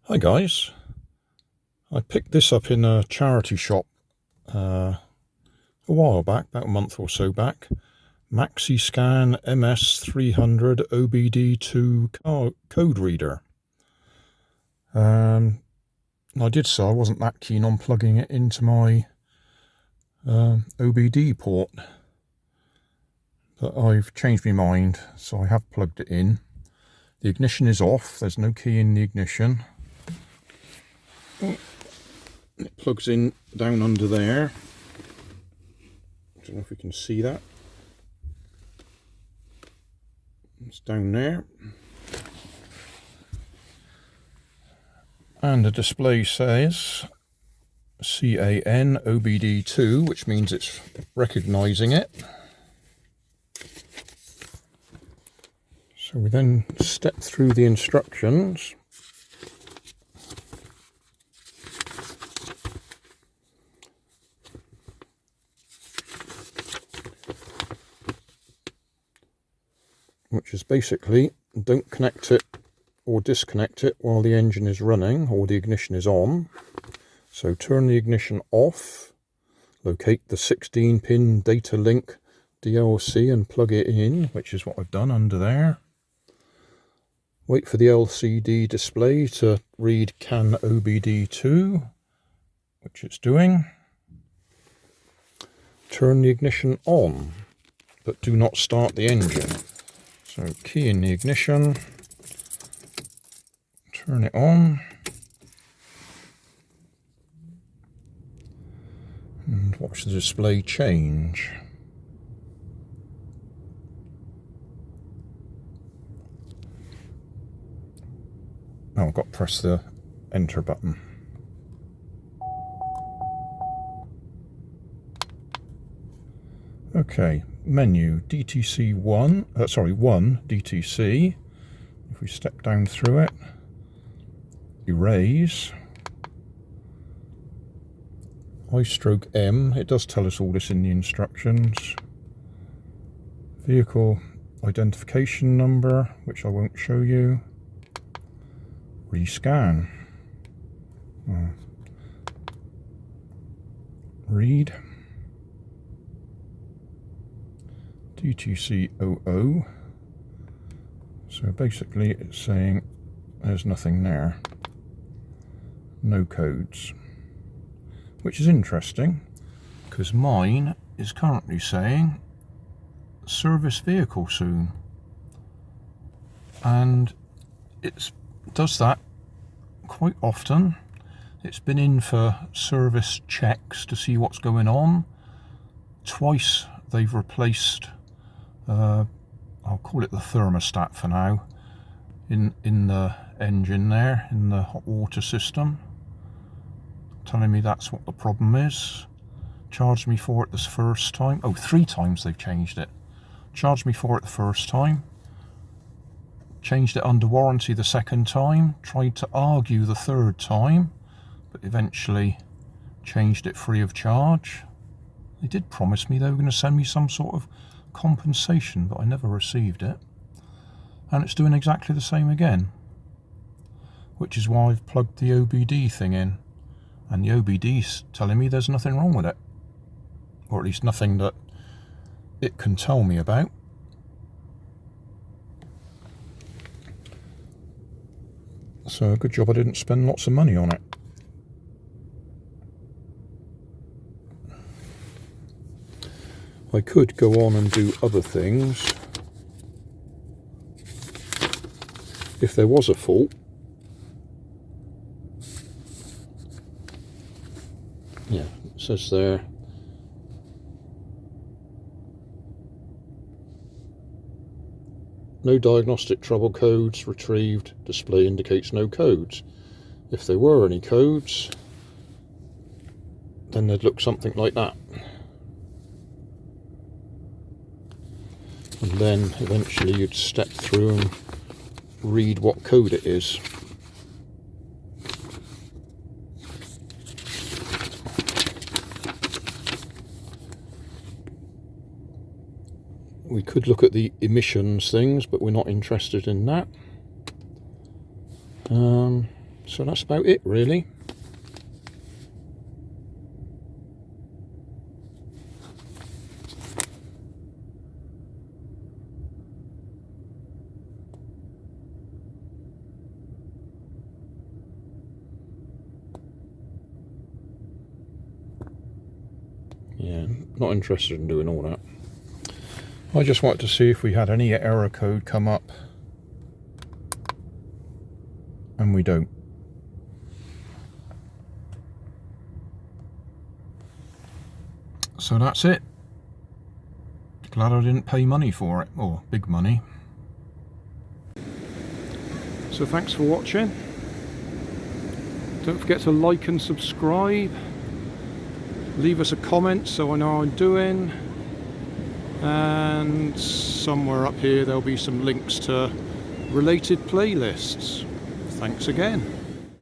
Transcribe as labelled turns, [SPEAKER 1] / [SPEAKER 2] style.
[SPEAKER 1] Hi guys, I picked this up in a charity shop a while back, about a month or so back. Maxiscan MS300 OBD 2 code reader. I did so, I wasn't that keen on plugging it into my OBD port, but I've changed my mind, so I have plugged it in. The ignition is off, there's no key in the ignition. It plugs in down under there. I don't know if we can see that. It's down there. And the display says CAN OBD2, which means it's recognizing it. So we then step through the instructions. Which is basically, don't connect it or disconnect it while the engine is running or the ignition is on. So turn the ignition off, locate the 16-pin data link DLC and plug it in, which is what I've done under there. Wait for the LCD display to read CAN OBD2, which it's doing. Turn the ignition on, but do not start the engine. So key in the ignition, turn it on, and watch the display change. Oh, I've got to press the enter button. Okay, menu DTC 1 DTC. If we step down through it, erase, I/M, it does tell us all this in the instructions. Vehicle identification number, which I won't show you. Rescan. Read. DTC 00. So basically it's saying there's nothing there. No codes. Which is interesting, because mine is currently saying service vehicle soon. And it does that quite often. It's been in for service checks to see what's going on. Twice they've replaced I'll call it the thermostat for now, in the engine there, in the hot water system, telling me that's what the problem is. Charged me for it this first time. Oh, 3 times they've changed it. Charged me for it the first time, changed it under warranty the second time, tried to argue the third time, but eventually changed it free of charge. They did promise me they were going to send me some sort of compensation, but I never received it. And it's doing exactly the same again, which is why I've plugged the OBD thing in, and the OBD's telling me there's nothing wrong with it, or at least nothing that it can tell me about. So good job I didn't spend lots of money on it. I could go on and do other things if there was a fault. Yeah, it says there no diagnostic trouble codes retrieved. Display indicates no codes. If there were any codes, then they'd look something like that. And then eventually you'd step through and read what code it is. We could look at the emissions things, but we're not interested in that. So that's about it, really. Yeah, not interested in doing all that. I just wanted to see if we had any error code come up, and we don't. So that's it. Glad I didn't pay money for it, or big money. So thanks for watching. Don't forget to like and subscribe. Leave us a comment so I know how I'm doing. And somewhere up here there'll be some links to related playlists. Thanks again.